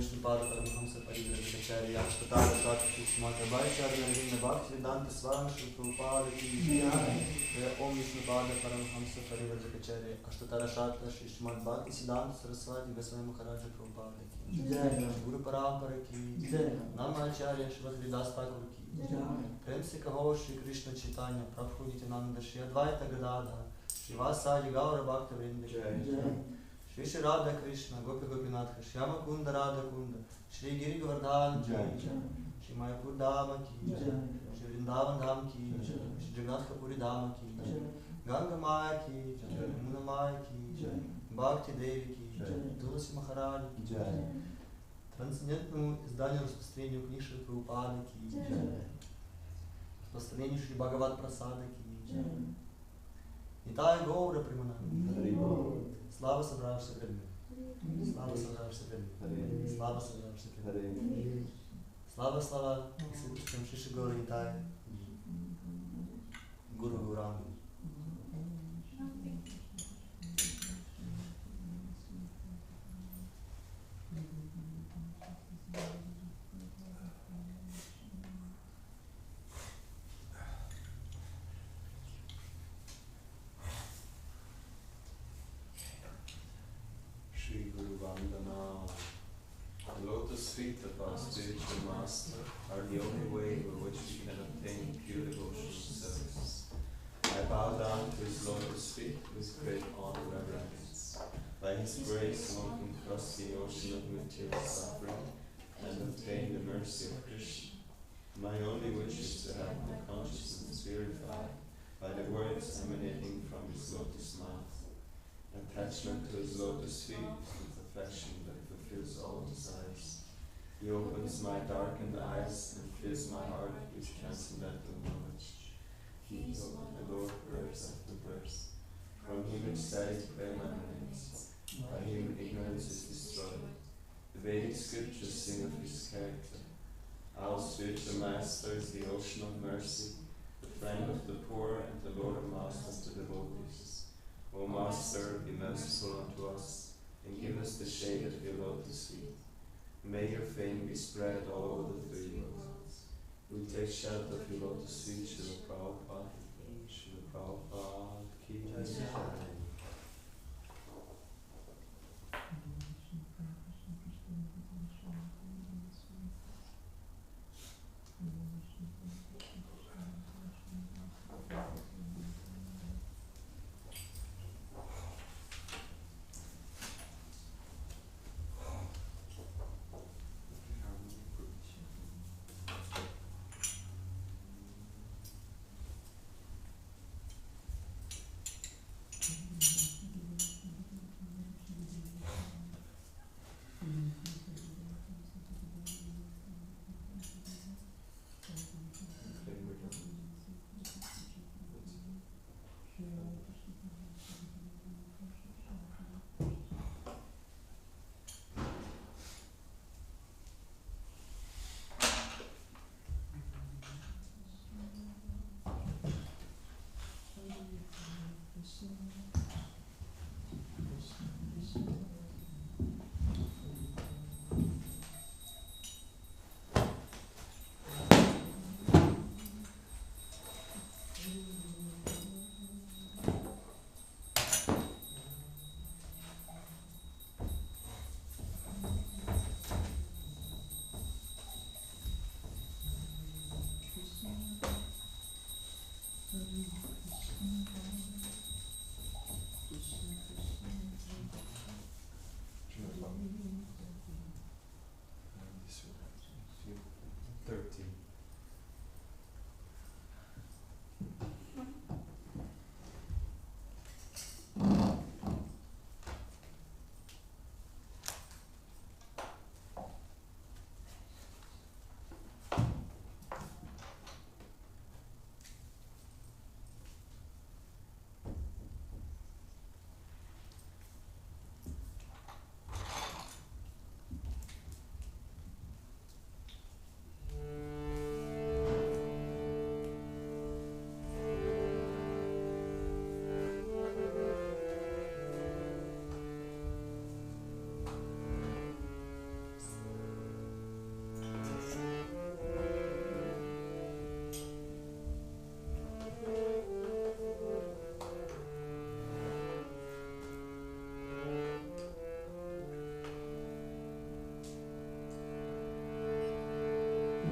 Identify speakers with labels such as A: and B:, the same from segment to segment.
A: Vishnupada Paramhamsa Parivratakacharya Ashtatara Shmata Vaishyadana Vinna Bhaktivedanta Swami Shri Prabhupada Ki Om Vishnupada Paramhamsa Parivratakacharya Ashtatara Shatra Shri Srimad Bhakti Siddhanta Saraswati Goswami Maharaja Prabhupada Ki Guru Parampara Ki Namacharya Shri Das Thakur Ki Prem Se Kaho Shri Krishna Chaitanya Prabhu Nityananda Shri Advaita Gadadhar Shri Vasadi Gaura Bhakta Vrinda Shri Shri Radha Krishna Gopi Gopinath Shyama Kunda Radha Kunda Shri Giri Govardhan Ki Shri Mayapur Dhama Ki Shri Vrindavan Dham Ki Shri Jagannath Puri Dhama Ki Ganga Maya Ki Yamuna Maya Ki Bhakti Devi Ki Tulasi Maharaj Ki Трансцендентному изданию распространению книг Шри Прабхупады Ки распространению Шри Бхагават Прасада Ки Нитая Гаура Примананда Слава собравшихся преданным. Слава собравшихся преданным. Слава собравшихся преданным. Слава слава Святым Шиши Гаура Нитая Гуру Гауранги.
B: The lotus feet of our spiritual master are the only way by which we can obtain pure devotional service. I bow down to his lotus feet with great honor and reverence. By his grace, one can cross the ocean of material suffering and obtain the mercy of Krishna. My only wish is to have my consciousness purified by the words emanating from his lotus mouth. Attachment to his lotus feet is affection that fulfills all desires. He opens my darkened eyes and fills my heart with transcendental knowledge. He is the Lord birth after birth. From him ecstatic prema emanates. By him ignorance is destroyed. The Vedic scriptures sing of his character. Our spiritual master is the ocean of mercy, the friend of the poor and the Lord of masters to devotees. O Master, be merciful unto us, and give us the shade of your lotus feet. May your fame be spread all over the three worlds. We take shelter of your lotus feet, Srila Prabhupada, Srila Prabhupada Ki Jai.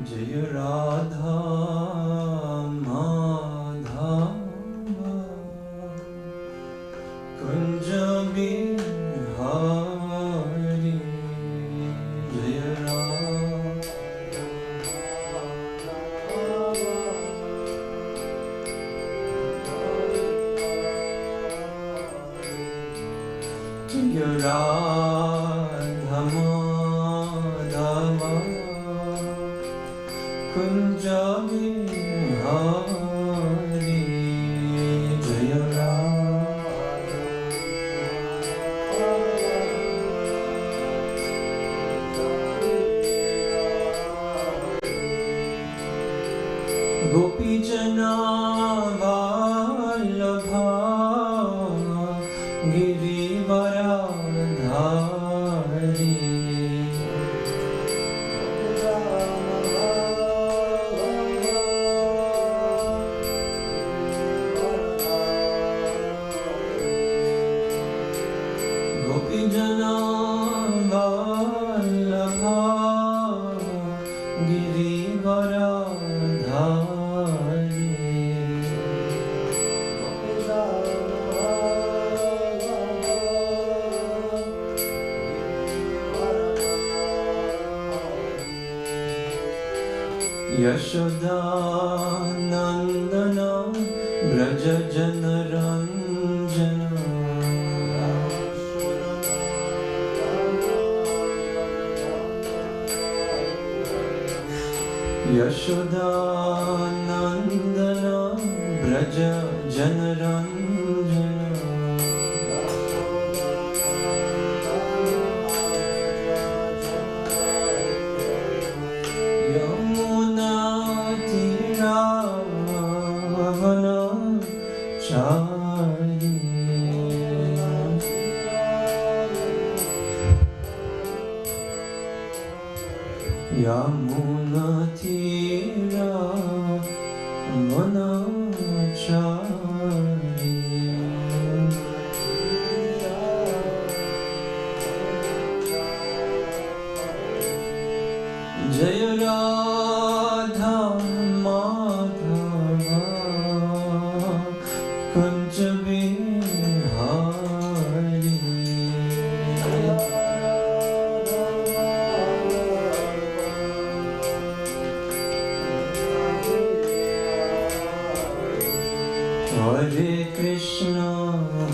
B: Jaya Radha Madhava Kunja Bihari Jaya Radha Madhava Kunja Bihari Jaya Gopi Jana Vallabha Girivaradhari Gopi Jana Vallabha Girivaradhari Yashoda Nandana Braja Jana Ranjana Yashoda Nandana Braja Jana Ranjana Yamuna Tiravana Chari Yamuna Tiravana Chari Jaya Radha Madhava Kunja Bihari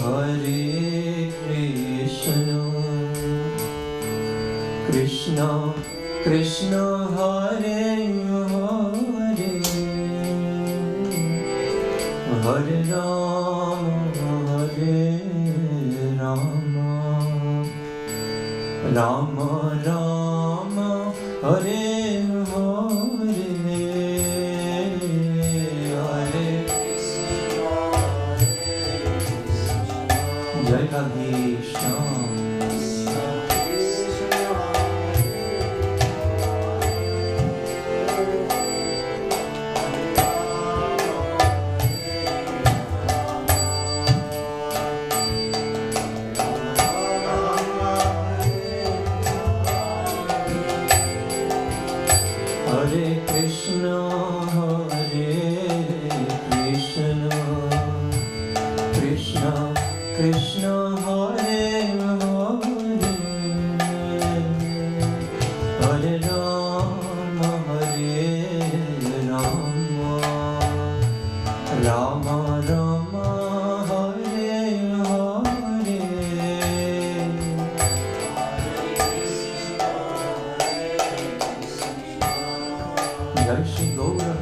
B: Hare Krishna Krishna Krishna Hare Hare Hare Rama Rama Rama Hare Hare Hare Jai Radhe Shyam Hare Krishna Krishna Krishna Hare Hare Hare Rama Rama Rama Hare Hare Jai Shri Gaura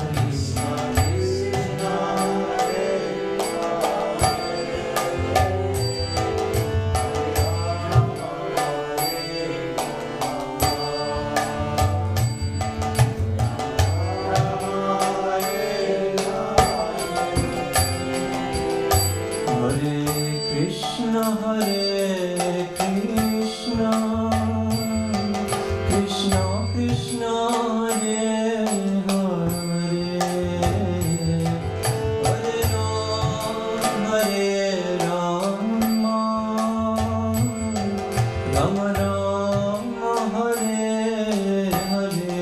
B: Rama Rama Hare Hare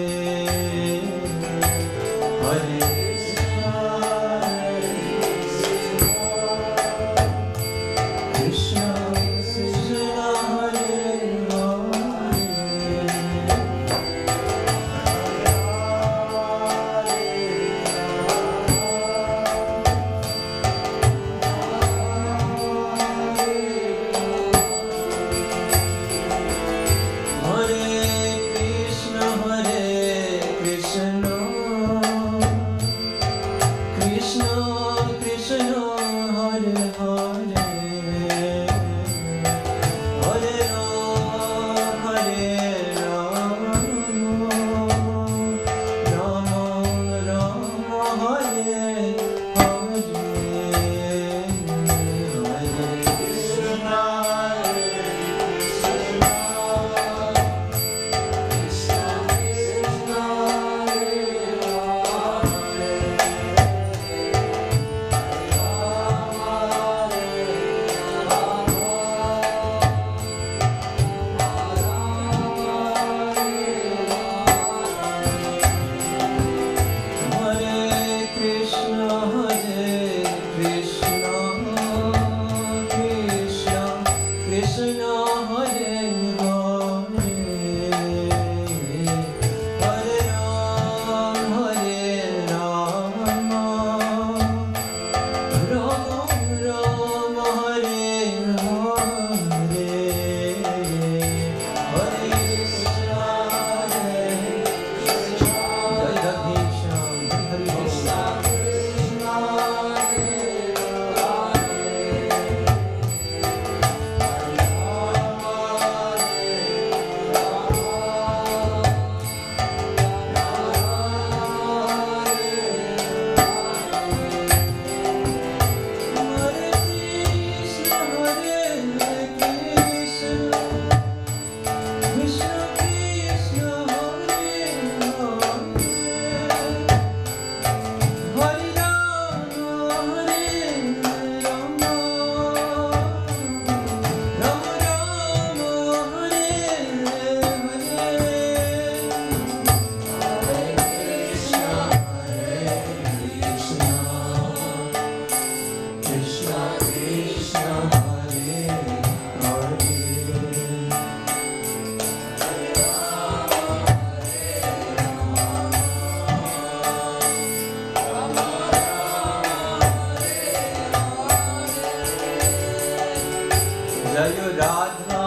B: Jaya Radha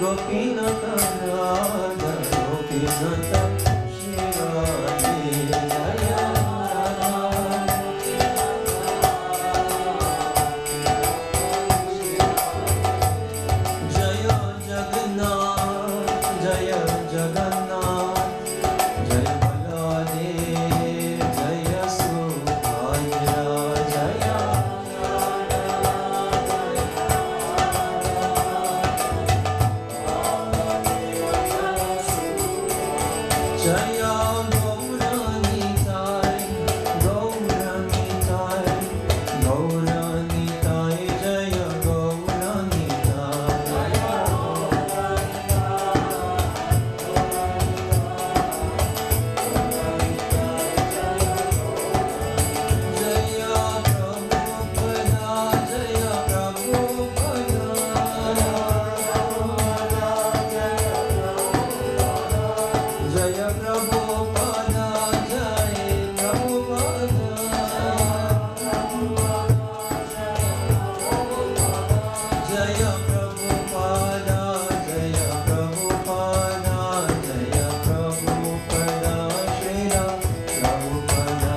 B: Gopinata Radha Gopinata Shri Radhe Jaya Radha Jaya Jagannath Jaya Jagannath Jaya Baladev Jaya Subhadra Jaya Jaya Gauranitai, Gauranitai, Gauranitai, Jaya Gauranitai. Jaya Prabhupada, Jaya Prabhupada. Jaya Prabhupada, Jaya Prabhupada. Jaya Prabhupada, Jaya Prabhupada, Jaya Prabhupada, Srila Prabhupada.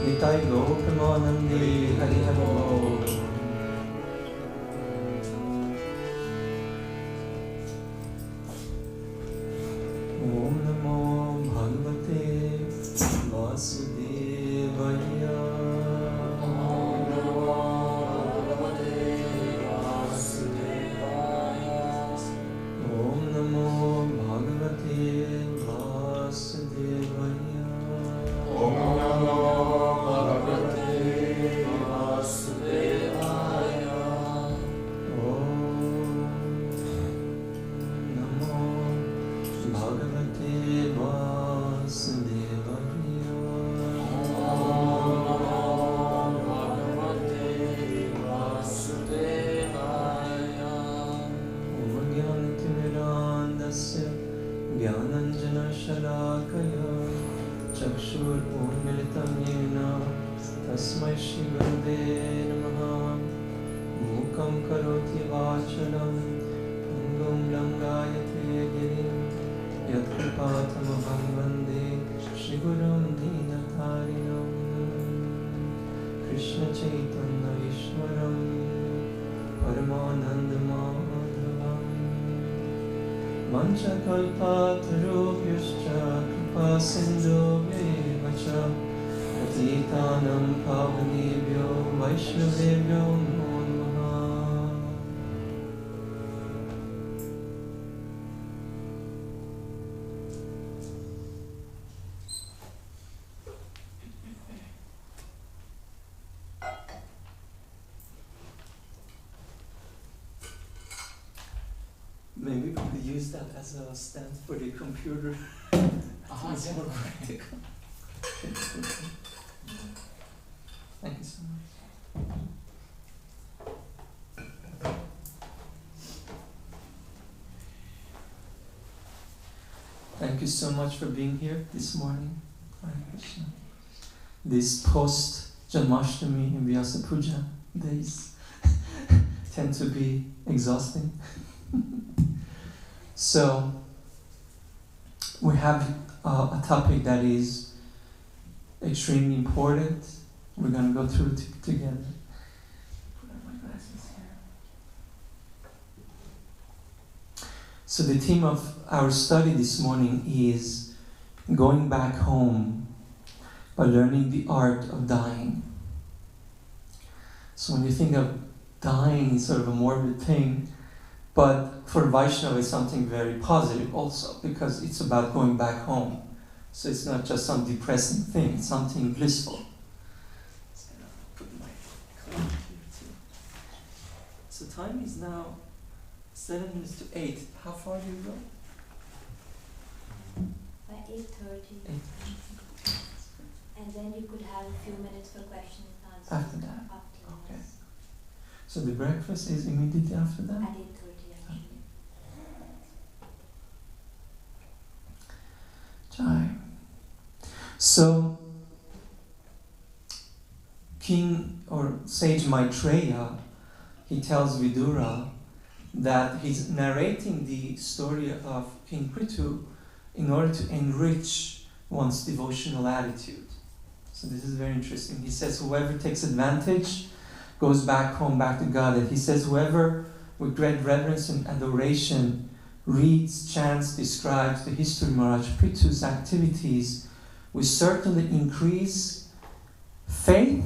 B: Nitai Gopamanandi Hari Hari Bol. Om Namo Bhagavate Vasudevaya. Om Namo Bhagavate Vasudevaya. Om Namo Bhagavate Vasudevaya. Om Namo Bhagavate Vasudevaya. Om Namo Bhagavate Vasudevaya. Om Bhagavate Vasudevaya. Om Jnanatimirandasya Jnananjana Shalakaya Chakshur Unmilitam Yena Tasmai Shri Gurave Namaha. Mukam Karoti Vachalam Angam Langayate Girim Yat Kripatamaham Vande Shri Gurum Dinatarinam. Krishna Chaitanya Ishwaram Paramananda Madhavam Mancha Kalpatarubhyascha Kripa Sindhubhyevacha Patitanam Pavanebhyo Vaishnavebhyo Namo Namaha. Maybe we could use that as a stand for the computer. It's more practical. Thank you so much. Thank you so much for being here this morning. Hare Krishna. These post-Janmashtami and Vyasa Puja days tend to be exhausting. So, we have a topic that is extremely important. We're going to go through it together. Put on my glasses here. So the theme of our study this morning is going back home by learning the art of dying. So when you think of dying, it's sort of a morbid thing, but for Vaishnava it's something very positive also, because it's about going back home. So it's not just some depressing thing, it's something blissful. So I'm gonna put my clock here too. So time is now 7 minutes to 8. How far do you go?
C: By 8:30.
B: 8.
C: And then you could have a few minutes for questions and answers.
B: After that?
C: After,
B: Okay.
C: yes.
B: So the breakfast is immediately after that?
C: At 8:30 actually.
D: So, King or sage Maitreya, he tells Vidura that he's narrating the story of King Prithu in order to enrich one's devotional attitude. So this is very interesting. He says, whoever takes advantage goes back home, back to God. And he says, whoever with great reverence and adoration reads, chants, describes the history of Maharaj Prithu's activities will certainly increase faith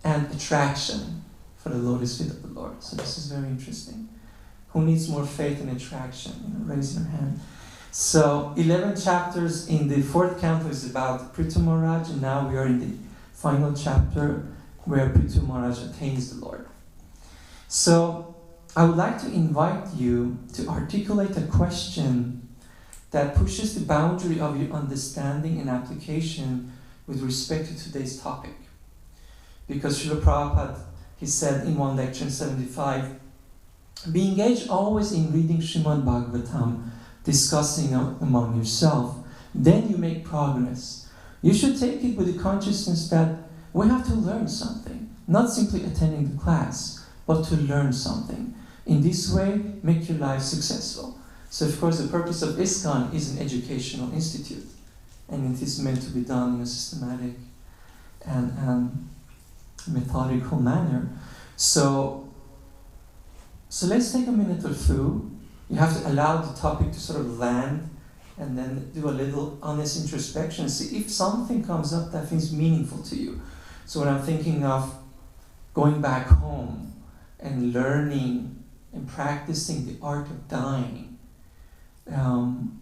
D: and attraction for the lotus feet of the Lord. So this is very interesting. Who needs more faith and attraction? Raise your hand. So 11 chapters in the 4th canto is about Prithu Maharaj, and now we are in the final chapter where Prithu Maharaj attains the Lord. So I would like to invite you to articulate a question that pushes the boundary of your understanding and application with respect to today's topic. Because Srila Prabhupada, he said in one lecture in 75, be engaged always in reading Srimad Bhagavatam, discussing among yourself, then you make progress. You should take it with the consciousness that we have to learn something, not simply attending the class, but to learn something. In this way, make your life successful. So of course the purpose of ISKCON is an educational institute, and it is meant to be done in a systematic and methodical manner. So let's take a minute or two. You have to allow the topic to sort of land and then do a little honest introspection and see if something comes up that feels meaningful to you. So when I'm thinking of going back home and learning and practicing the art of dying,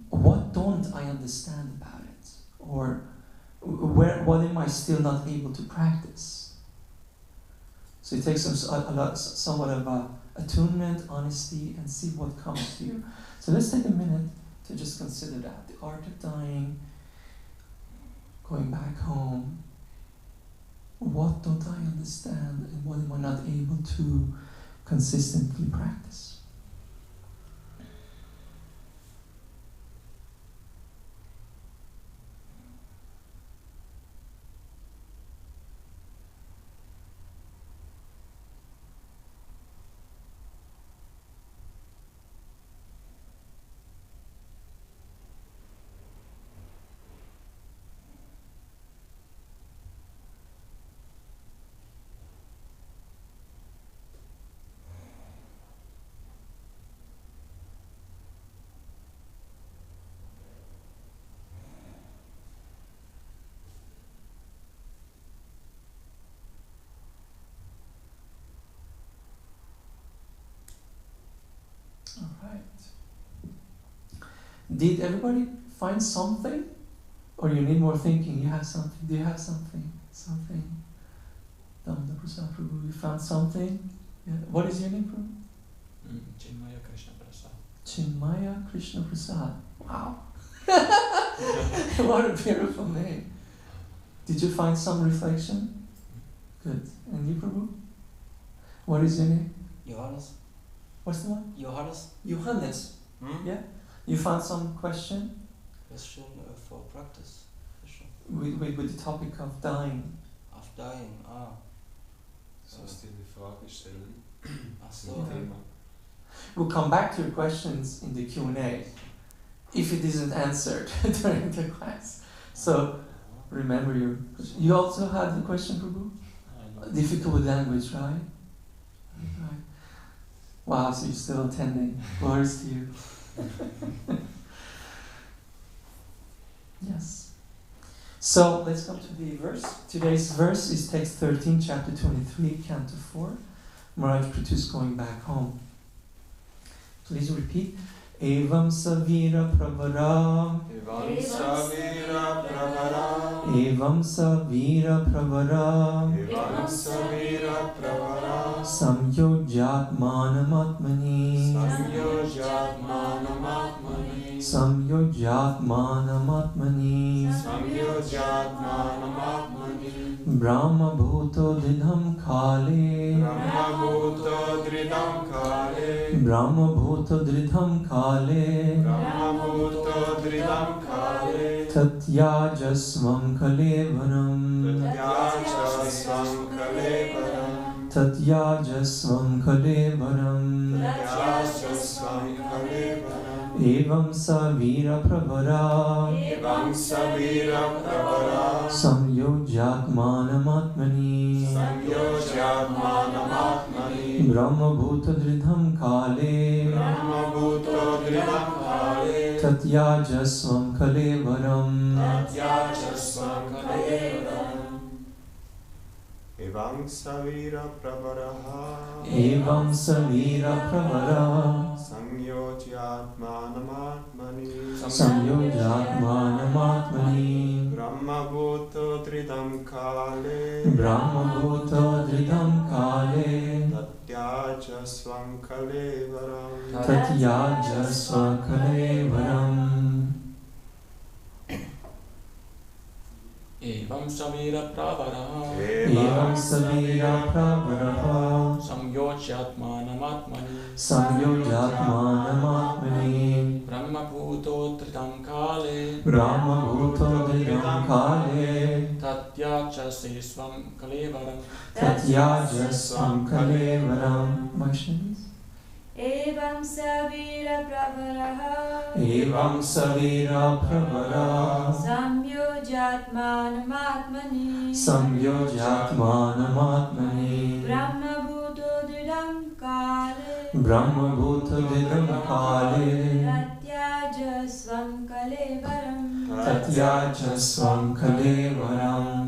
D: what don't I understand about it? Or what am I still not able to practice? So it takes somewhat of attunement, honesty, and see what comes to you. So let's take a minute to just consider that. The art of dying, going back home. What don't I understand and what am I not able to consistently practice? Did everybody find something? Or you need more thinking? You have something? Do you have something? Something? Ratna-Bhusana Prabhu, you found something? Yeah. What is your name, Prabhu?
E: Chinmaya Krishna Prasad.
D: Chinmaya Krishna Prasad. Wow. What a beautiful name. Did you find some reflection? Good. And you, Prabhu? What is your name?
E: Johannes.
D: What's the one?
E: Johannes.
D: Johannes. Yeah. You found some question?
E: Question for practice. Question.
D: With the topic of dying.
E: Of dying,
B: So still die Frage stellen.
E: Ach so.
D: Yeah. We'll come back to your questions in the Q&A if it isn't answered during the class. So remember your question. You also had the question, Prabhu? Difficult with language, right? Right. Wow, so you're still attending. Glories to you. Yes. So let's come to the verse. Today's verse is text 13, chapter 23, canto 4. Maharaj Prithu is going back home. Please repeat. Evam savira pravara.
B: Evam savira pravara.
D: Evam savira pravara.
B: Evam savira pravara.
D: Samyojat manamatmani.
B: Samyojat manamatmani.
D: Samyojatmanamatmani
B: Samyojatmanamatmani
D: Brahma Bhuto Didham Kale
B: Brahma Bhuto Dridam Kale
D: Brahma Bhuto Dridham Kale
B: Brahma Bhuto Dridam Kale
D: Tatyajasvam Kalevaram
B: Tatyajasvam Kalevaram
D: Tatyajasvam Kalevaram
B: Tatyajasvam Kalevaram
D: Evam Savira Pravara
B: Evam Savira Pravara
D: Samyojatmanamatmani
B: Samyojatmanamatmani
D: Brahma Bhuta Dridham Kale
B: Brahma Bhuto Dridam Kale
D: Tatyajasvam Kalevaram
B: Tatyajasvam Kalevaram Evam Savira Pravaraha
D: Evam Savira Pravara
B: Samyojatmanamatmani
D: Samyojatmanamatmani
B: Brahma Bhuto Dridam Kale
D: Brahma Bhuta Dridham Kale
B: Tatyajasvam Kalevaram
D: Tatyajasvam Kalevaram
F: Evam Savira Pravaraha
D: Evam Savira Pravara
F: Samyojatmanamatmani
D: Samyojatmanamatmani
F: Brahma Bhuto Dridam Kale
D: Brahma Bhuta Dridham Kale
F: Tatyajasvam Kalevaram
D: Tatyajasvam Kalevaram Vaishnavis
C: Evam Savira Pravaraha
D: Evam Savira Pravara
C: Samyojatmanamatmani
D: Samyojatmanamatmani
C: Brahma Bhuto Dridam Kale
D: Brahma Bhuta Dridham Kale
C: Tatyajasvam Kalevaram
D: Tatyajasvam Kalevaram.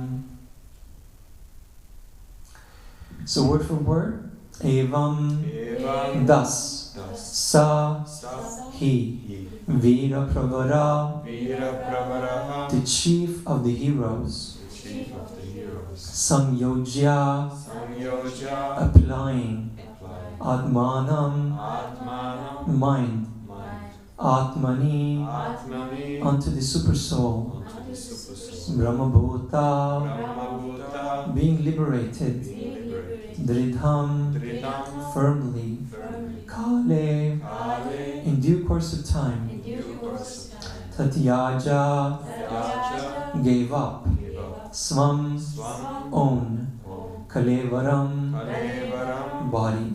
D: So word for word, Evam,
B: Evam
D: thus,
B: Das
D: Sa,
B: Sa
D: he,
B: Hi
D: Vira Pravara,
B: Vira Pravaraha
D: the chief of the heroes,
B: the chief of the heroes
D: Samyojya,
B: Samyoja
D: applying,
B: applying
D: Atmanam,
B: Atmanam
D: mind,
B: mind
D: Atmani,
B: Atmani
D: unto the super soul,
B: unto the super soul
D: Brahma Bhuta,
B: Brahma Bhuta
D: being liberated,
B: being liberated
D: Dridham,
B: Dridam
D: firmly,
B: firmly
D: Kale,
B: Kale
D: in due course of time,
C: In due course of time
D: Tatyaja,
C: Tatyaja
D: gave up,
B: Give up
D: Swam,
B: Swam
D: own,
B: Om
D: Kalevaram,
B: Kalevaram
D: body.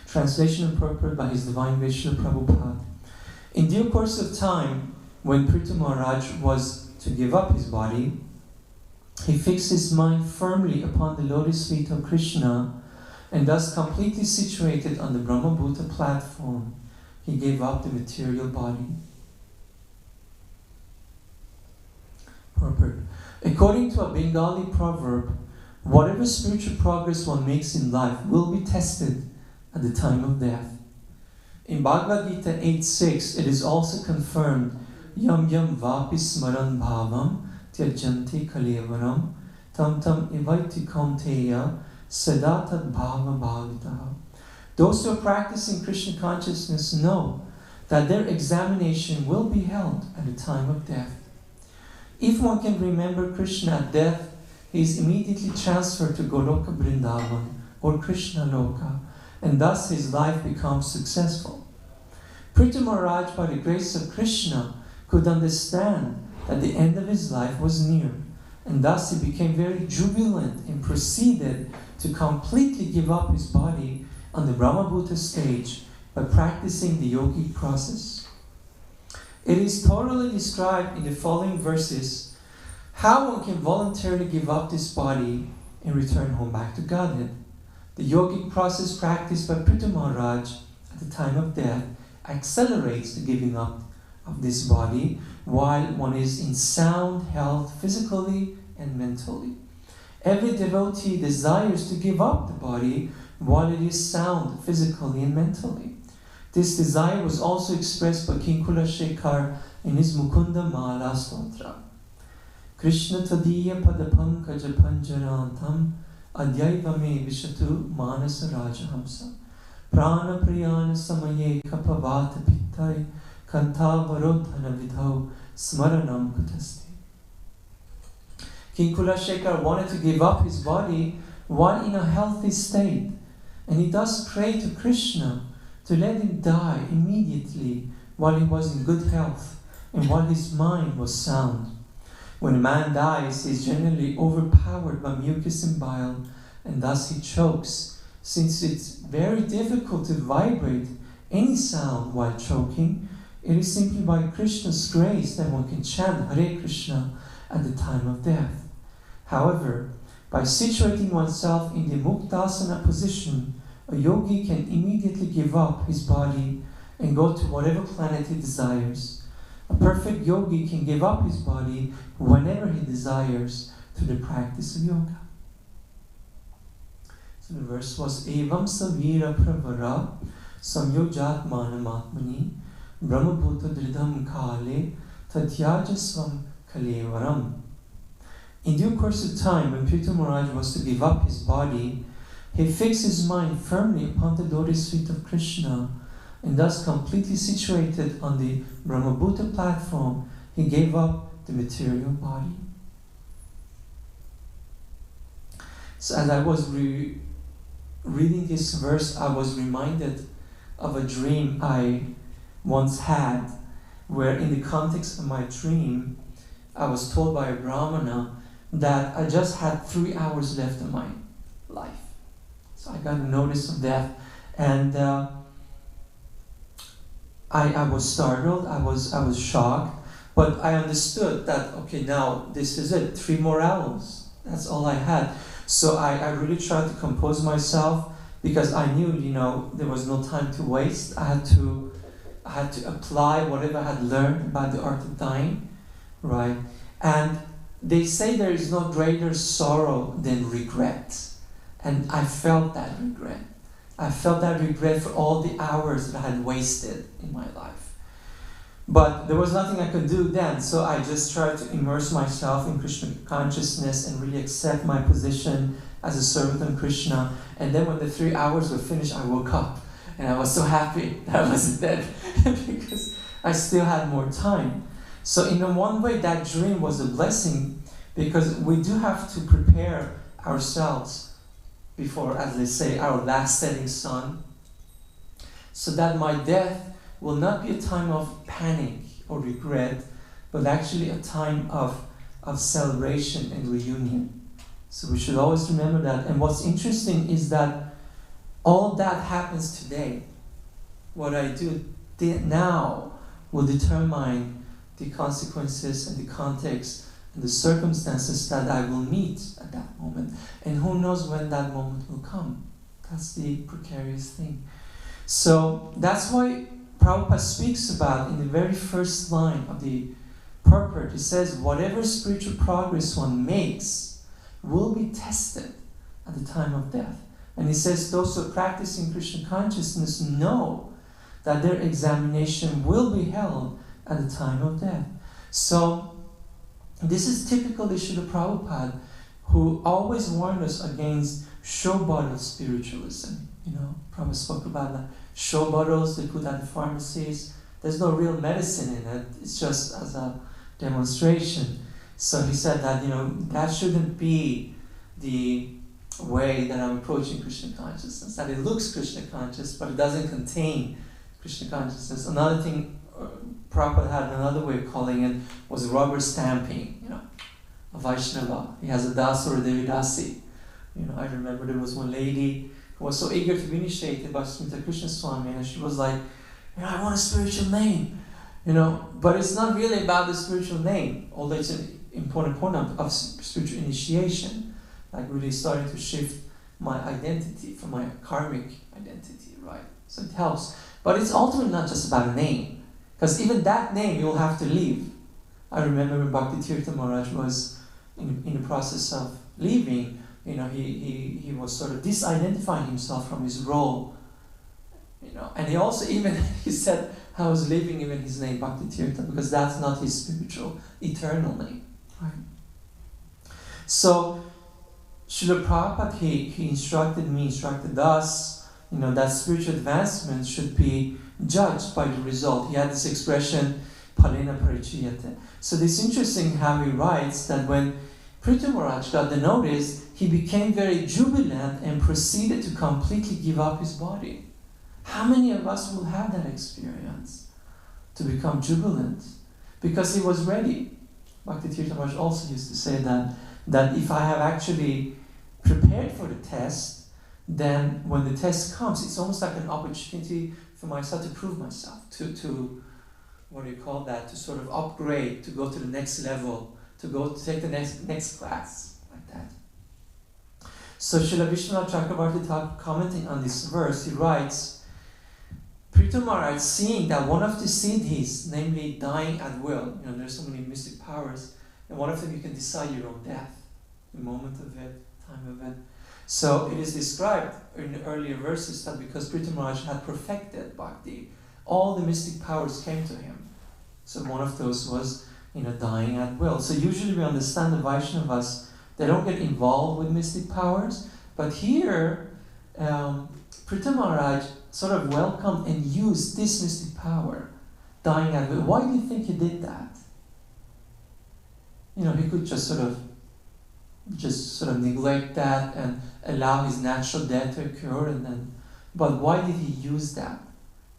D: Translation and purport by His Divine Vishnu Prabhupada. In due course of time, when Prithu Maharaj was to give up his body, he fixed his mind firmly upon the lotus feet of Krishna, and thus completely situated on the Brahma Bhuta platform, he gave up the material body. Purport. According to a Bengali proverb, whatever spiritual progress one makes in life will be tested at the time of death. In Bhagavad Gita 8.6, it is also confirmed, Yam yam vapi smaran bhavam tyajanti kalevaram tam tam ivaiti kaunteya sadatad bhava bhavitaha. Those who are practicing Krishna consciousness know that their examination will be held at the time of death. If one can remember Krishna at death, he is immediately transferred to Goloka Vrindavan or Krishna Loka, and thus his life becomes successful. Prithu Maharaj, by the grace of Krishna, could understand that the end of his life was near, and thus he became very jubilant and proceeded to completely give up his body on the Brahma-Bhuta stage by practicing the yogic process. It is thoroughly described in the following verses how one can voluntarily give up this body and return home back to Godhead. The yogic process practiced by Prithu Maharaj at the time of death accelerates the giving up of this body while one is in sound health physically and mentally. Every devotee desires to give up the body while it is sound physically and mentally. This desire was also expressed by King Kulashekar in his Mukunda Mala Stotra. Krishna tadiya padapankaja panjarantam adyaivame vishatu manasa rajahamsa prana priyana samaye kapavata pittai Kanta varodhana vidho smaranam kutasti. King Kulashekar wanted to give up his body while in a healthy state, and he thus prayed to Krishna to let him die immediately while he was in good health and while his mind was sound. When a man dies, he is generally overpowered by mucus and bile, and thus he chokes. Since it's very difficult to vibrate any sound while choking, it is simply by Krishna's grace that one can chant Hare Krishna at the time of death. However, by situating oneself in the Muktasana position, a yogi can immediately give up his body and go to whatever planet he desires. A perfect yogi can give up his body whenever he desires through the practice of yoga. So the verse was Evam Savira Pravara Samyojat Manamatmani Brahmabhuta Dridham Kale Tatyajasvam Kalevaram. In due course of time, when Prithu Maharaj was to give up his body, he fixed his mind firmly upon the lotus feet of Krishna, and thus completely situated on the Brahmabhuta platform, he gave up the material body. So as I was reading this verse, I was reminded of a dream I once had, where in the context of my dream, I was told by a Brahmana that I just had 3 hours left of my life. So I got a notice of death, and I was startled, I was shocked, but I understood that, okay, now this is it, 3 more hours. That's all I had. So I really tried to compose myself, because I knew, there was no time to waste. I had to apply whatever I had learned about the art of dying, right? And they say there is no greater sorrow than regret. And I felt that regret. I felt that regret for all the hours that I had wasted in my life. But there was nothing I could do then, so I just tried to immerse myself in Krishna consciousness and really accept my position as a servant of Krishna. And then when the 3 hours were finished, I woke up. And I was so happy that I wasn't dead because I still had more time. So in one way, that dream was a blessing, because we do have to prepare ourselves before, as they say, our last setting sun, so that my death will not be a time of panic or regret, but actually a time of celebration and reunion. So we should always remember that. And what's interesting is that all that happens today. What I do now will determine the consequences and the context and the circumstances that I will meet at that moment. And who knows when that moment will come. That's the precarious thing. So that's why Prabhupada speaks about, in the very first line of the purport, he says, whatever spiritual progress one makes will be tested at the time of death. And he says those who are practicing Krishna consciousness know that their examination will be held at the time of death. So this is typically Srila Prabhupada, who always warned us against show bottle spiritualism. Prabhupada spoke about that. Show bottles they put at the pharmacies. There's no real medicine in it. It's just as a demonstration. So he said that, that shouldn't be the way that I'm approaching Krishna consciousness. That it looks Krishna conscious, but it doesn't contain Krishna consciousness. Another thing Prabhupada had another way of calling it was rubber stamping, a Vaishnava. He has a Das or a Devidasi. I remember there was one lady who was so eager to be initiated by Smrita Krishna Swami, and she was like, I want a spiritual name, but it's not really about the spiritual name, although it's an important point of spiritual initiation, like really starting to shift my identity from my karmic identity, right? So it helps. But it's ultimately not just about a name, because even that name you'll have to leave. I remember when Bhakti Tirtha Maharaj was in the process of leaving, he was sort of disidentifying himself from his role, and he also he said I was leaving even his name Bhakti Tirtha, because that's not his spiritual eternal name, right? So Srila Prabhupada, he instructed us, that spiritual advancement should be judged by the result. He had this expression, palena parichiyate. So it's interesting how he writes that when Prithu Maharaj got the notice, he became very jubilant and proceeded to completely give up his body. How many of us will have that experience? To become jubilant? Because he was ready. Bhakti Tirtha Maharaj also used to say that if I have actually prepared for the test, then when the test comes, it's almost like an opportunity for myself to prove myself, to what do you call that, to sort of upgrade, to go to the next level, to go to take the next class, like that. So Srila Vishwanath Chakravarti Thakur, commenting on this verse, he writes, Prithu Maharaj, seeing that one of the siddhis, namely dying at will, there's so many mystic powers, and one of them you can decide your own death, the moment of it, time of it. So it is described in the earlier verses that because Prithu Maharaj had perfected bhakti, all the mystic powers came to him. So one of those was, dying at will. So usually we understand the Vaishnavas, they don't get involved with mystic powers, but here, Prithu Maharaj sort of welcomed and used this mystic power, dying at will. Why do you think he did that? He could just sort of neglect that and allow his natural death to occur, but why did he use that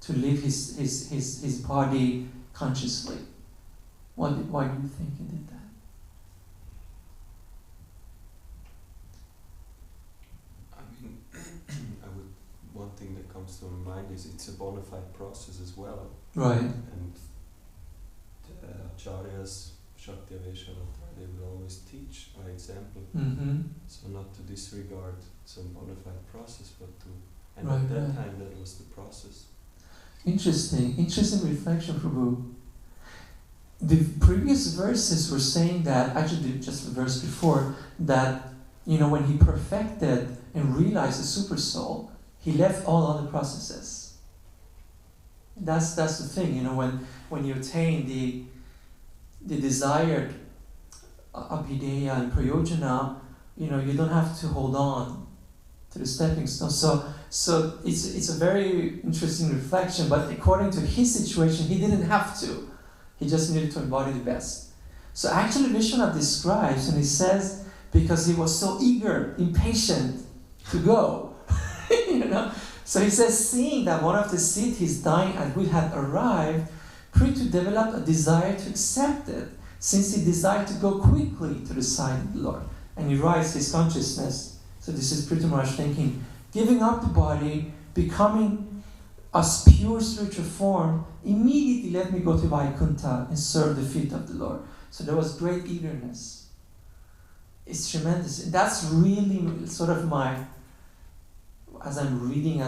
D: to live his body consciously? Why do you think he did that?
B: One thing that comes to my mind is it's a bona fide process as well.
D: Right.
B: And the acharyas, Shakti Aveshavatra, they will always teach by example.
D: Mm-hmm.
B: So not to disregard some bona fide process, but to... And
D: Right,
B: at that
D: right.
B: time, that was the process.
D: Interesting reflection, Prabhu. The previous verses were saying that, actually just the verse before, that, when he perfected and realized the super soul, he left all other processes. That's the thing, when you attain the desired abhideya and prayojana, you don't have to hold on to the stepping stone. So it's a very interesting reflection, but according to his situation, he didn't have to. He just needed to embody the best. So actually Vishwanath describes, and he says, because he was so eager, impatient to go, So he says, seeing that one of the siddhis dying at will had arrived, Prithu developed a desire to accept it, since he desired to go quickly to the side of the Lord. And he writes his consciousness. So this is Prithu Maharaj thinking, giving up the body, becoming a pure spiritual form, immediately let me go to Vaikuntha and serve the feet of the Lord. So there was great eagerness. It's tremendous. That's really sort of as I'm reading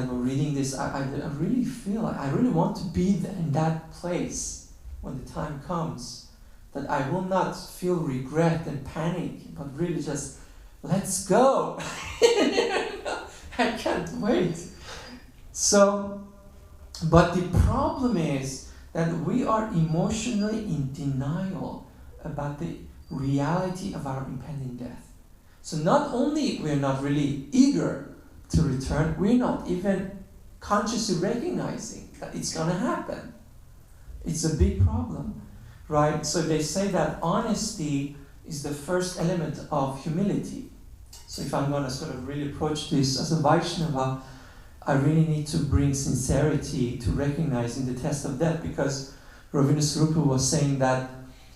D: this, I really feel like I really want to be in that place when the time comes, that I will not feel regret and panic, but really just, let's go. I can't wait. So, but the problem is that we are emotionally in denial about the reality of our impending death. So not only we're not really eager to return, we're not even consciously recognizing that it's going to happen. It's a big problem, right? So they say that honesty is the first element of humility. So if I'm going to sort of really approach this as a Vaishnava, I really need to bring sincerity to recognizing the test of death, because Ravina Sarupa was saying that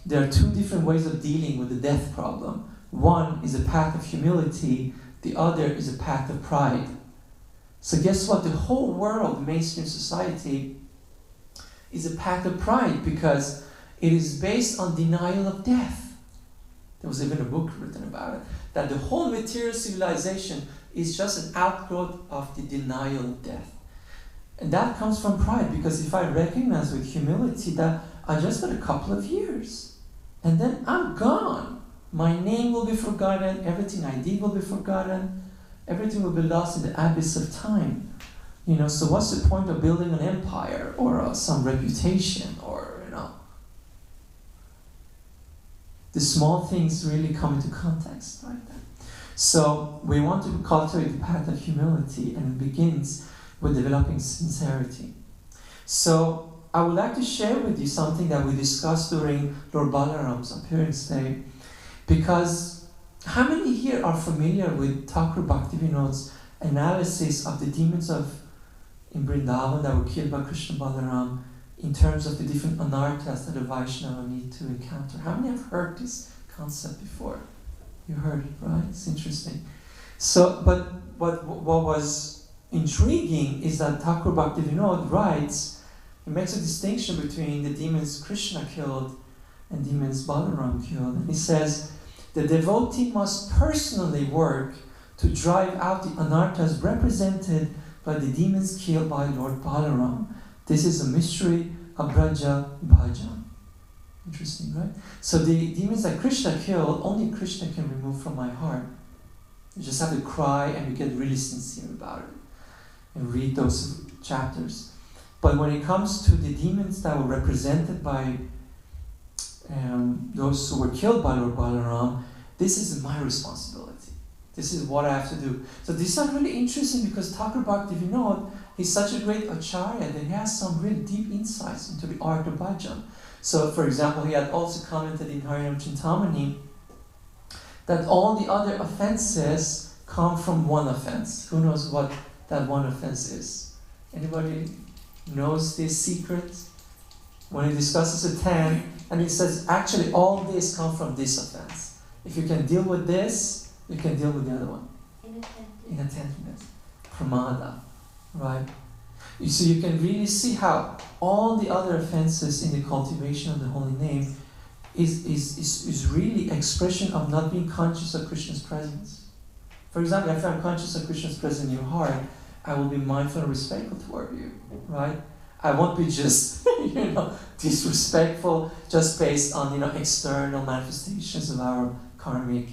D: there are two different ways of dealing with the death problem. One is a path of humility, the other is a path of pride. So guess what? The whole world, mainstream society, is a path of pride because it is based on denial of death. There was even a book written about it, that the whole material civilization is just an outgrowth of the denial of death. And that comes from pride, because if I recognize with humility that I just got a couple of years, and then I'm gone. My name will be forgotten, everything I did will be forgotten, everything will be lost in the abyss of time. So what's the point of building an empire or some reputation or, the small things really come into context like that. So we want to cultivate the path of humility, and it begins with developing sincerity. So I would like to share with you something that we discussed during Lord Balaram's appearance day, because how many here are familiar with Thakur Bhaktivinoda's analysis of the demons in Vrindavan that were killed by Krishna Balaram in terms of the different anarthas that a Vaishnava need to encounter? How many have heard this concept before? You heard it, right? It's interesting. So, but what was intriguing is that Thakur Bhaktivinoda writes, he makes a distinction between the demons Krishna killed and demons Balaram killed. And he says, the devotee must personally work to drive out the anarthas represented by the demons killed by Lord Balaram. This is a mystery of Braja Bhajan. Interesting, right? So the demons that Krishna killed, only Krishna can remove from my heart. You just have to cry and you get really sincere about it and read those chapters. But when it comes to the demons that were represented by those who were killed by Lord Balaram, this is my responsibility. This is what I have to do. So this is really interesting because Thakur Bhaktivinoda, he's such a great acharya that he has some really deep insights into the art of bhajan. So, for example, he had also commented in Harinam Chintamani that all the other offenses come from one offense. Who knows what that one offense is? Anybody knows this secret? When he discusses a 10, and he says, actually all this come from this offense. If you can deal with this, you can deal with the other one. Inattentiveness. Pramada. Right? So you can really see how all the other offenses in the cultivation of the holy name is really expression of not being conscious of Krishna's presence. For example, if I'm conscious of Krishna's presence in your heart, I will be mindful and respectful toward you, right? I won't be just, disrespectful just based on, external manifestations of our karmic,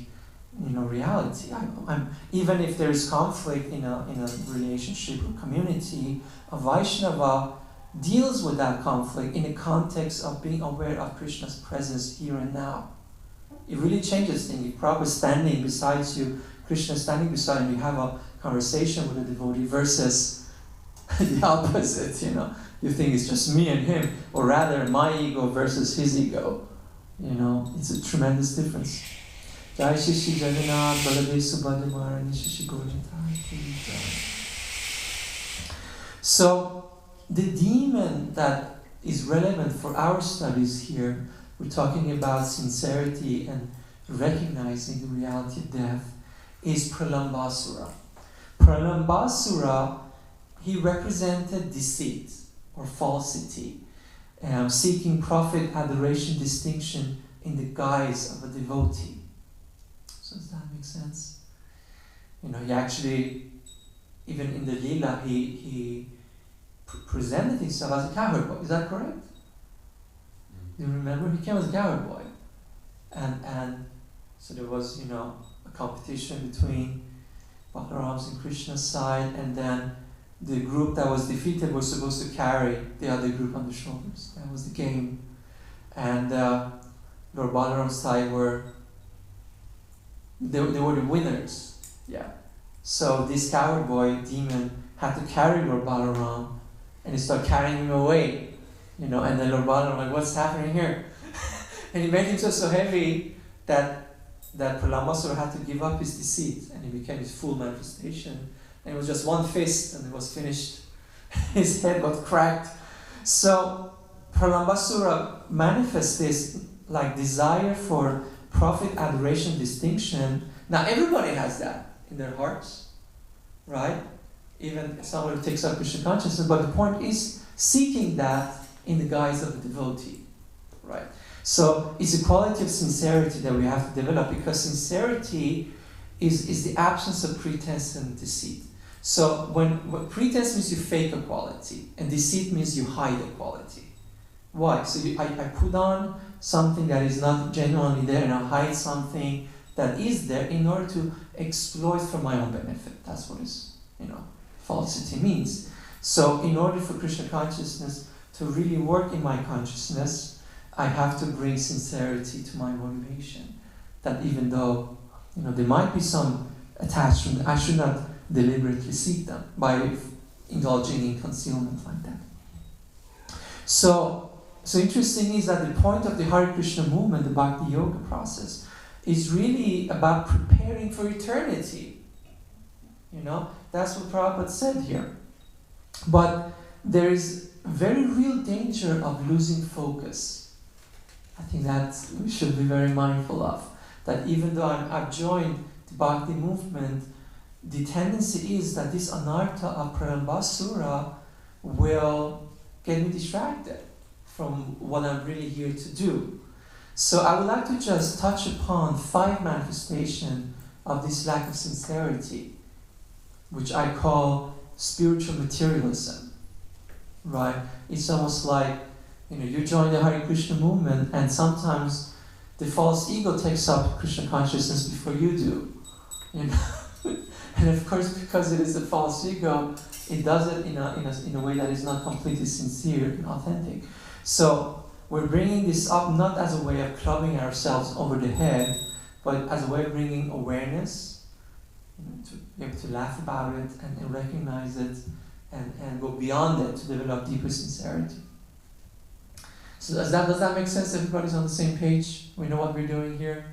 D: reality. I'm even if there is conflict in a relationship or community, a Vaishnava deals with that conflict in the context of being aware of Krishna's presence here and now. It really changes things. If Prabhupada is standing beside you, Krishna is standing beside you, you have a conversation with a devotee versus the opposite, You think it's just me and him, or rather my ego versus his ego. It's a tremendous difference. Jai Shri Shri Jagannath Baladev Subhadra Maharani Shri Gauratai. So, the demon that is relevant for our studies here, we're talking about sincerity and recognizing the reality of death, is Pralambasura. Pralambasura, he represented deceit or falsity, seeking profit, adoration, distinction in the guise of a devotee. So does that make sense? He actually, even in the Lila, he presented himself as a cowherd boy. Is that correct? Do you remember? He came as a cowherd boy. And so there was, a competition between Balaram's and Krishna's side, and then the group that was defeated was supposed to carry the other group on their shoulders. That was the game. And Lord Balaram's side they were the winners. Yeah. So this coward boy demon had to carry Lord Balaram, and he started carrying him away. And then Lord Balaram like, what's happening here? And he made himself so heavy that Pralambasura had to give up his deceit, and he became his full manifestation. And it was just one fist, and it was finished. His head got cracked. So Pralambasura manifests this like desire for profit, adoration, distinction. Now everybody has that in their hearts, right? Even someone who takes up Krishna consciousness. But the point is seeking that in the guise of a devotee, right? So it's a quality of sincerity that we have to develop, because sincerity is the absence of pretense and deceit. So when pretense means you fake a quality, and deceit means you hide a quality. Why? So I put on something that is not genuinely there, and I hide something that is there in order to exploit for my own benefit. That's what falsity means. So in order for Krishna consciousness to really work in my consciousness, I have to bring sincerity to my motivation. That even though there might be some attachment, I should not deliberately seek them by indulging in concealment like that. So interesting is that the point of the Hare Krishna movement, the Bhakti Yoga process, is really about preparing for eternity. That's what Prabhupada said here. But there is very real danger of losing focus. I think that we should be very mindful of. That even though I've joined the Bhakti movement, the tendency is that this anartha of Pralambasura will get me distracted from what I'm really here to do. So I would like to just touch upon 5 manifestations of this lack of sincerity, which I call spiritual materialism. Right? It's almost like, you join the Hare Krishna movement and sometimes the false ego takes up Krishna consciousness before you do. And of course, because it is a false ego, it does it in a way that is not completely sincere and authentic. So we're bringing this up not as a way of clubbing ourselves over the head, but as a way of bringing awareness, to be able to laugh about it and recognize it and go beyond it to develop deeper sincerity. So does that make sense? Everybody's on the same page? We know what we're doing here?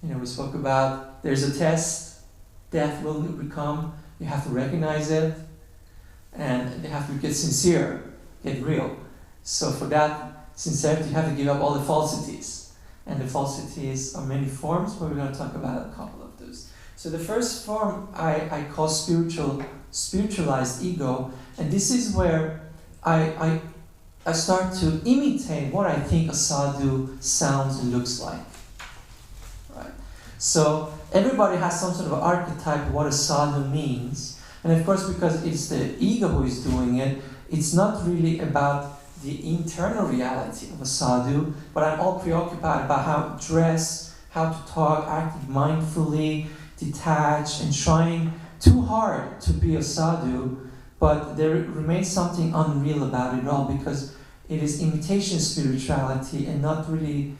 D: We spoke about there's a test, death will come, you have to recognize it, and you have to get sincere, get real. So for that sincerity, you have to give up all the falsities. And the falsities are many forms, but we're going to talk about a couple of those. So the first form I call spiritualized ego, and this is where I start to imitate what I think a sadhu sounds and looks like. Right? So everybody has some sort of archetype of what a sadhu means. And of course, because it's the ego who is doing it, it's not really about the internal reality of a sadhu, but I'm all preoccupied about how to dress, how to talk, acting mindfully, detached, and trying too hard to be a sadhu, but there remains something unreal about it all because it is imitation spirituality and not really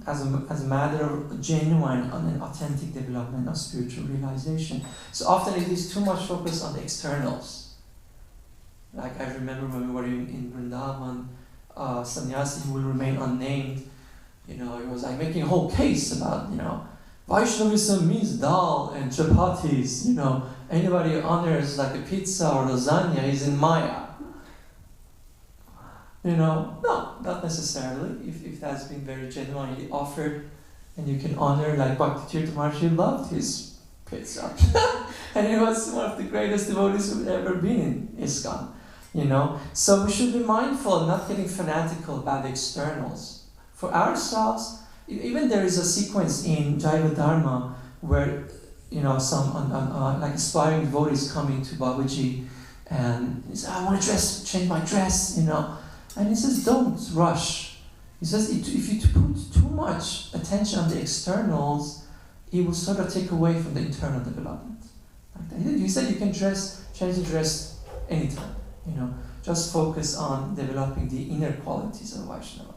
D: as a matter of genuine and authentic development of spiritual realization. So often it is too much focus on the externals. Like I remember when we were in Vrindavan, sannyasi who will remain unnamed, he was like making a whole case about, Vaishnavism means dal and chapatis, anybody who honors like a pizza or lasagna is in Maya. No, not necessarily. If that's been very genuinely offered, and you can honor, like Bhakti Tirtha Maharaj loved his pizza, and he was one of the greatest devotees who've ever been in ISKCON. So we should be mindful of not getting fanatical about the externals. For ourselves, even there is a sequence in Jaiva Dharma where some like aspiring devotees coming to Babaji and he says, I want to change my dress, and he says, don't rush. He says, if you put too much attention on the externals, it will sort of take away from the internal development. He said you can change the dress anytime. Just focus on developing the inner qualities of Vaishnava.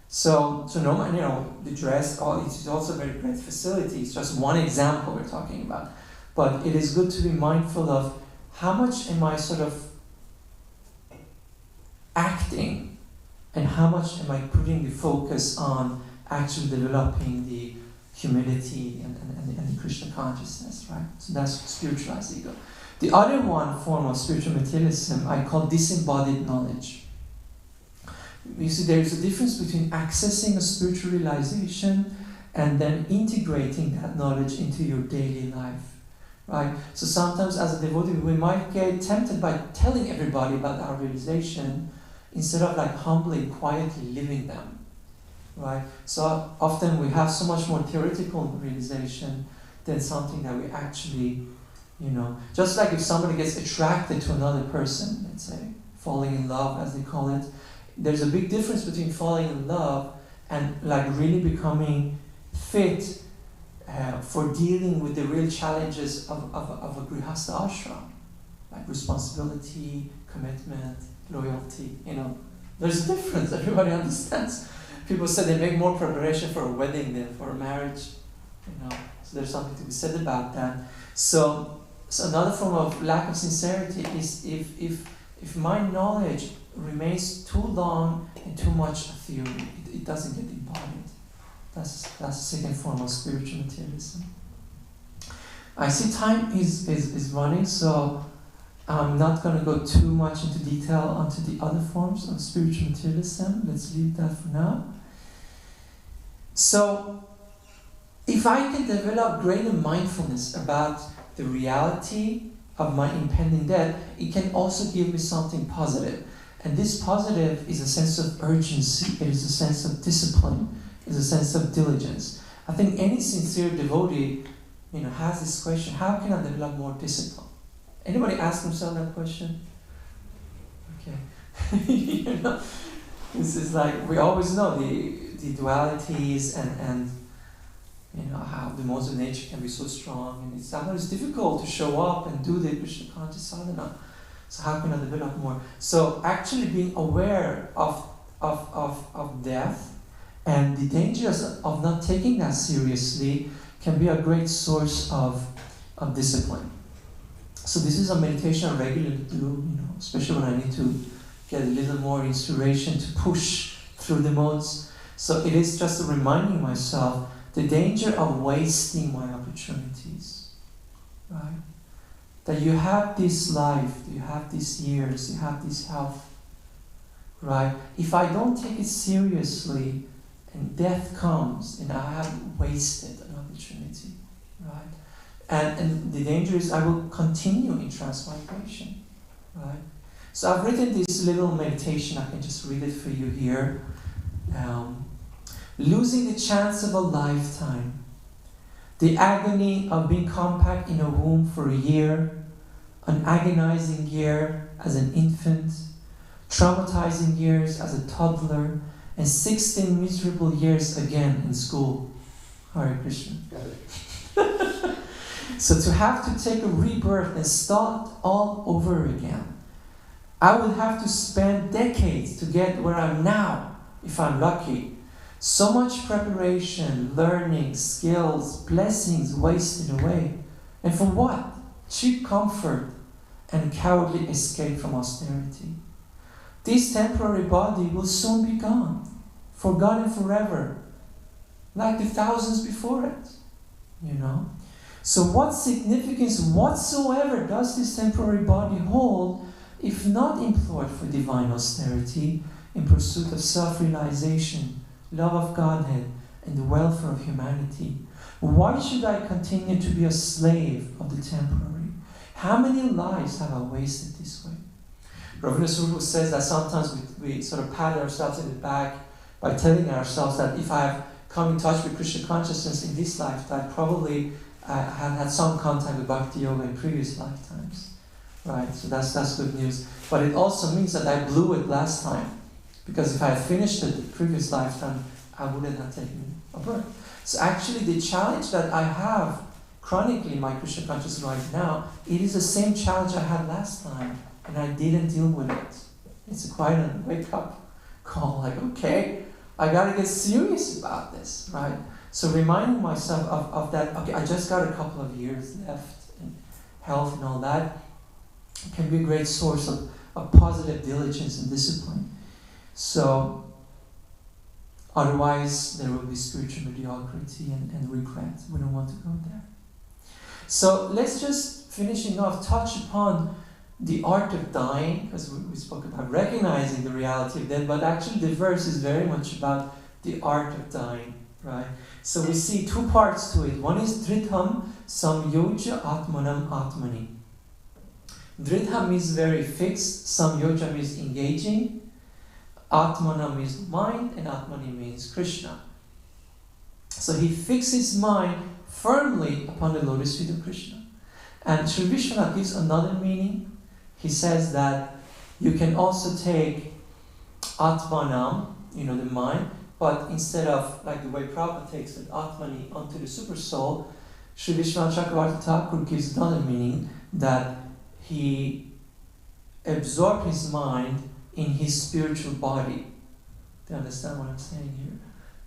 D: So no, the dress, it's also a very great facility. It's just one example we're talking about. But it is good to be mindful of how much am I sort of acting and how much am I putting the focus on actually developing the humility and the Krishna consciousness, right? So that's spiritualized ego. The other form of spiritual materialism I call disembodied knowledge. You see, there is a difference between accessing a spiritual realization and then integrating that knowledge into your daily life, right? So sometimes as a devotee, we might get tempted by telling everybody about our realization instead of like humbly, quietly living them, right? So often we have so much more theoretical realization than something that we actually, just like if somebody gets attracted to another person, let's say, falling in love as they call it, there's a big difference between falling in love and like really becoming fit for dealing with the real challenges of a grihastha ashram, like responsibility, commitment, loyalty. There's a difference. Everybody understands. People say they make more preparation for a wedding than for a marriage. So there's something to be said about that. So another form of lack of sincerity is if my knowledge remains too long and too much a theory. It doesn't get embodied. That's the second form of spiritual materialism. I see time is running, so I'm not going to go too much into detail onto the other forms of spiritual materialism. Let's leave that for now. So, if I can develop greater mindfulness about the reality of my impending death, it can also give me something positive. And this positive is a sense of urgency, it is a sense of discipline, it is a sense of diligence. I think any sincere devotee, has this question: how can I develop more discipline? Anybody ask themselves that question? Okay. This is like, we always know the dualities and how the modes of nature can be so strong, and it's sometimes difficult to show up and do the Krishna conscious sadhana. So how can I develop more? So actually being aware of death and the dangers of not taking that seriously can be a great source of discipline. So this is a meditation I regularly do, especially when I need to get a little more inspiration to push through the modes. So it is just reminding myself the danger of wasting my opportunities, right? That you have this life, you have these years, you have this health, right? If I don't take it seriously and death comes, and I have wasted an opportunity, right? And the danger is I will continue in transmigration, right? So I've written this little meditation, I can just read it for you here. Losing the chance of a lifetime, the agony of being compact in a womb for a year, an agonizing year as an infant, traumatizing years as a toddler, and 16 miserable years again in school. Hare Krishna. So to have to take a rebirth and start all over again, I would have to spend decades to get where I'm now, if I'm lucky. So much preparation, learning, skills, blessings wasted away. And for what? Cheap comfort and cowardly escape from austerity. This temporary body will soon be gone, forgotten forever, like the thousands before it. So what significance whatsoever does this temporary body hold if not employed for divine austerity in pursuit of self-realization, love of Godhead, and the welfare of humanity? Why should I continue to be a slave of the temporary? How many lives have I wasted this way? Ratna-Bhusana-Bhusana says that sometimes we sort of pat ourselves in the back by telling ourselves that if I have come in touch with Krishna consciousness in this lifetime, probably I have had some contact with Bhakti Yoga in previous lifetimes. Right? So that's good news. But it also means that I blew it last time. Because if I had finished it the previous lifetime, I wouldn't have taken a birth. So actually the challenge that I have chronically in my Krishna consciousness right now, it is the same challenge I had last time, and I didn't deal with it. It's quite a wake-up call, like, okay, I gotta get serious about this, right? So reminding myself of that, okay, I just got a couple of years left, and health and all that, can be a great source of positive diligence and discipline. So, otherwise there will be spiritual mediocrity and regret. We don't want to go there. So let's just, finishing off, touch upon the art of dying, because we spoke about recognizing the reality of death, but actually the verse is very much about the art of dying, right? So we see two parts to it. One is Dridham Samyoja Atmanam Atmani. Dridham means very fixed, Samyoja means engaging, Atmana means mind, and Atmani means Krishna. So he fixes mind firmly upon the lotus feet of Krishna. And Sri Vishwanath gives another meaning. He says that you can also take Atmanam, the mind, but instead of, like the way Prabhupada takes it, Atmani onto the super soul, Sri Vishwanath Chakravarti Thakur gives another meaning, that he absorbed his mind in his spiritual body. Do you understand what I'm saying here?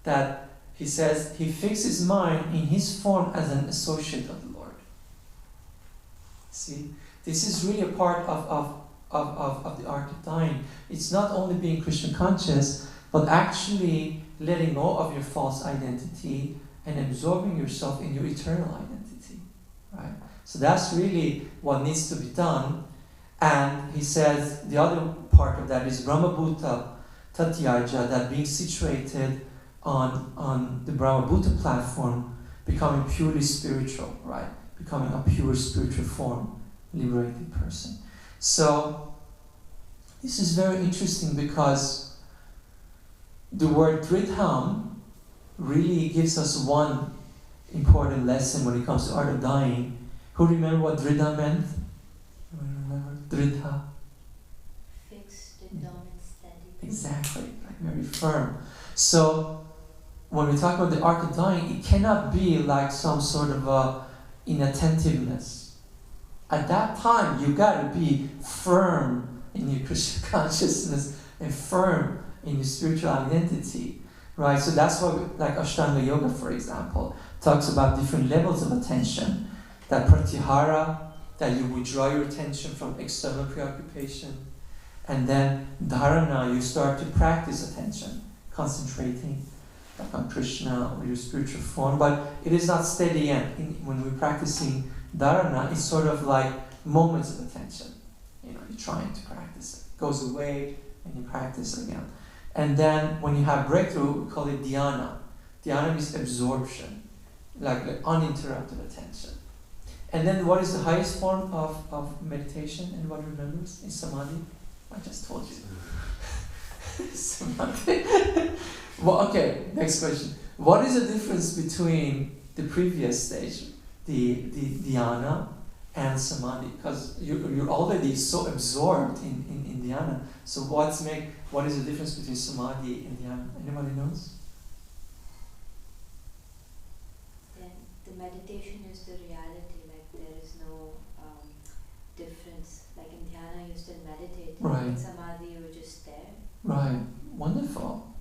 D: That he says he fixed his mind in his form as an associate of the Lord. See, this is really a part of of the art of dying. It's not only being Krishna conscious, but actually letting go of your false identity and absorbing yourself in your eternal identity, right? So that's really what needs to be done. And he says the other part of that is Brahmabhuta Tatyaja, that being situated on the Brahmabhuta platform, becoming purely spiritual, right? Becoming a pure spiritual form, liberated person. So this is very interesting because the word Dridham really gives us one important lesson when it comes to art of dying. Who remember what Dridha meant? Remember Dridha?
C: Fixed, dominant, steady.
D: Exactly, like very firm. So when we talk about the art of dying, it cannot be like some sort of a inattentiveness. At that time, you got to be firm in your Krishna consciousness and firm in your spiritual identity, right? So that's why, like Ashtanga Yoga, for example, talks about different levels of attention. That pratyahara, that you withdraw your attention from external preoccupation, and then dharana, you start to practice attention, concentrating like on Krishna or your spiritual form, but it is not steady end. When we're practicing dharana, it's sort of like moments of attention. You know, you're trying to practice it. It goes away and you practice again. And then when you have breakthrough, we call it dhyana. Dhyana is absorption, like uninterrupted attention. And then what is the highest form of meditation? Anybody remembers? Is samadhi? I just told you. Samadhi. Well, okay, next question. What is the difference between the previous stage, the dhyana, and samadhi? Because you're already so absorbed in dhyana. So what is the difference between samadhi and dhyana? Anybody knows?
C: Then the meditation is the reality, like there is no difference. Like in dhyana you still meditate.
D: Right.
C: In samadhi you're just there.
D: Right. Wonderful.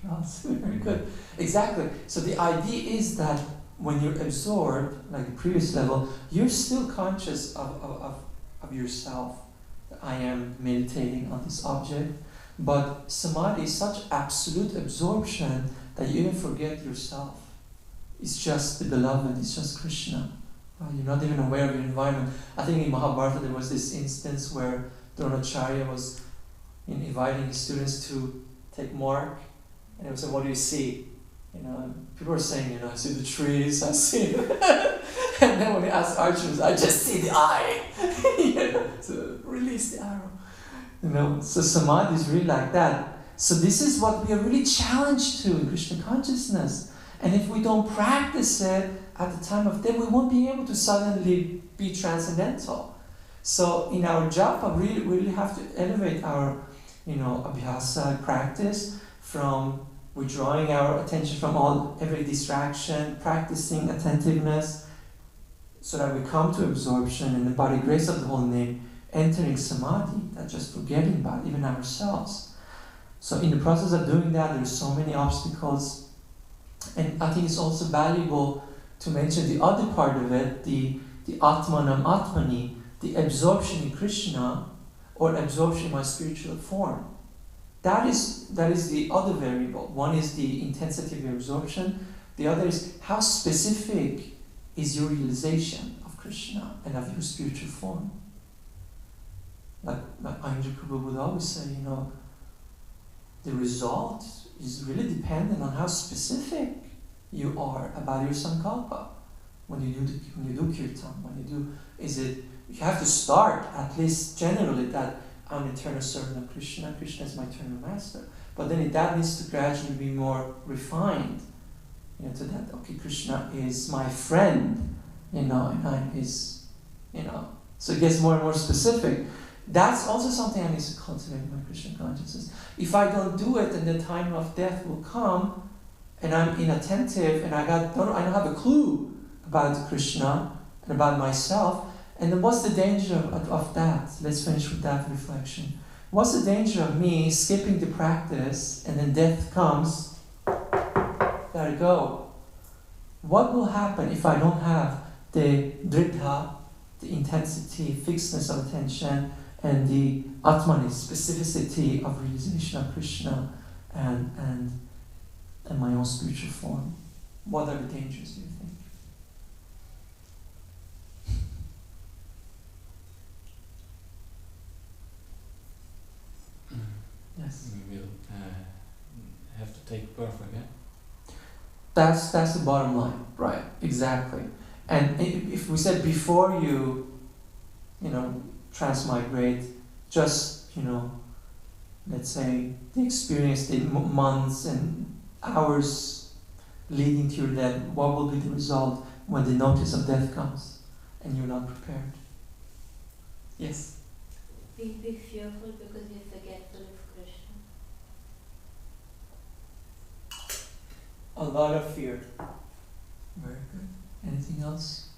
D: Applause. Very good. Exactly. So the idea is that when you're absorbed, like the previous level, you're still conscious of yourself. I am meditating on this object. But samadhi is such absolute absorption that you even forget yourself. It's just the beloved, it's just Krishna. You're not even aware of your environment. I think in Mahabharata there was this instance where Dronacharya was inviting his students to take mark, and he was saying, what do you see? You know, and people were saying, I see the trees, I see and then when he asked Arjuna, I just see the eye. So release the arrow. So samadhi is really like that. So this is what we are really challenged to in Krishna consciousness. And if we don't practice it at the time of death, we won't be able to suddenly be transcendental. So in our japa, we really have to elevate our, abhyasa practice from withdrawing our attention from every distraction, practicing attentiveness, so that we come to absorption, and then by the grace of the Holy Name, entering samadhi, that just forgetting about even ourselves. So in the process of doing that, there's so many obstacles. And I think it's also valuable to mention the other part of it, the Atmanam Atmani, the absorption in Krishna, or absorption in my spiritual form. That is the other variable. One is the intensity of your absorption. The other is how specific is your realization of Krishna and of your spiritual form. Like Ayurveda Prabhu would always say, the result is really dependent on how specific you are about your sankalpa. When you do kirtan, you have to start at least generally that I'm an eternal servant of Krishna, Krishna is my eternal master. But then that needs to gradually be more refined, to that, okay, Krishna is my friend, and I'm his, so it gets more and more specific. That's also something I need to cultivate in my Krishna consciousness. If I don't do it, then the time of death will come, and I'm inattentive, and I don't have a clue about Krishna and about myself. And then what's the danger of that? Let's finish with that reflection. What's the danger of me skipping the practice, and then death comes? There you go. What will happen if I don't have the dridha, the intensity, fixedness of attention, and the Atman is specificity of realization of Krishna and my own spiritual form. What are the dangers, do you think? Yes.
F: We will have to take birth again.
D: That's the bottom line, right? Exactly. And if we said before you transmigrate, just let's say the experience, the months and hours leading to your death, what will be the result when the notice of death comes and you're not prepared? Yes.
C: We'll be fearful because we're forgetful of Krishna.
D: A lot of fear. Very good. Anything else?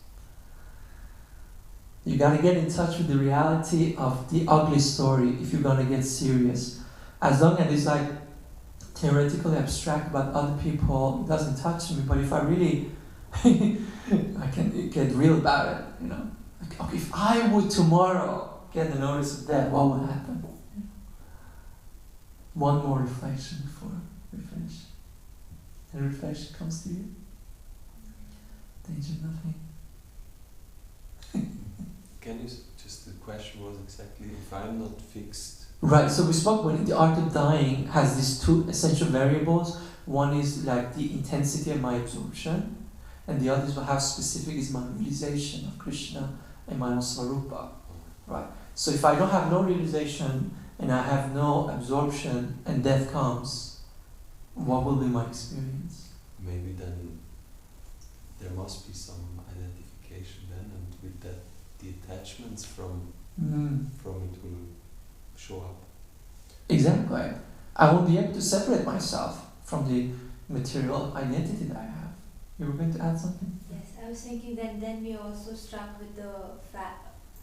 D: You gotta get in touch with the reality of the ugly story if you're gonna get serious. As long as it's like theoretically abstract about other people, it doesn't touch me. But if I really, I can get real about it, Like, okay, if I would tomorrow get the notice of death, what would happen? One more reflection before we finish. Any reflection comes to you? Danger, nothing.
B: Can you just, the question was exactly, if I'm not fixed.
D: Right, so we spoke when the art of dying has these two essential variables. One is like the intensity of my absorption, and the other is how specific is my realization of Krishna and my own Swarupa. Right. So if I don't have no realization and I have no absorption and death comes, what will be my experience?
B: Maybe then there must be some identification then, and with that the attachments from it will show up.
D: Exactly. I won't be able to separate myself from the material identity that I have. You were going to add something?
C: Yes, I was thinking that then we also struck with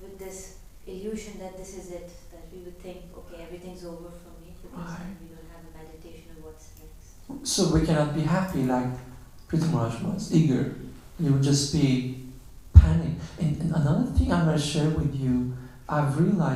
C: with this illusion that this is it, that we would think, okay, everything's over for me because
D: Right.
C: we don't have a meditation of what's next.
D: So we cannot be happy like Prithvi Maharaj was, eager. You would just be panic. And another thing I'm going to share with you, I've realized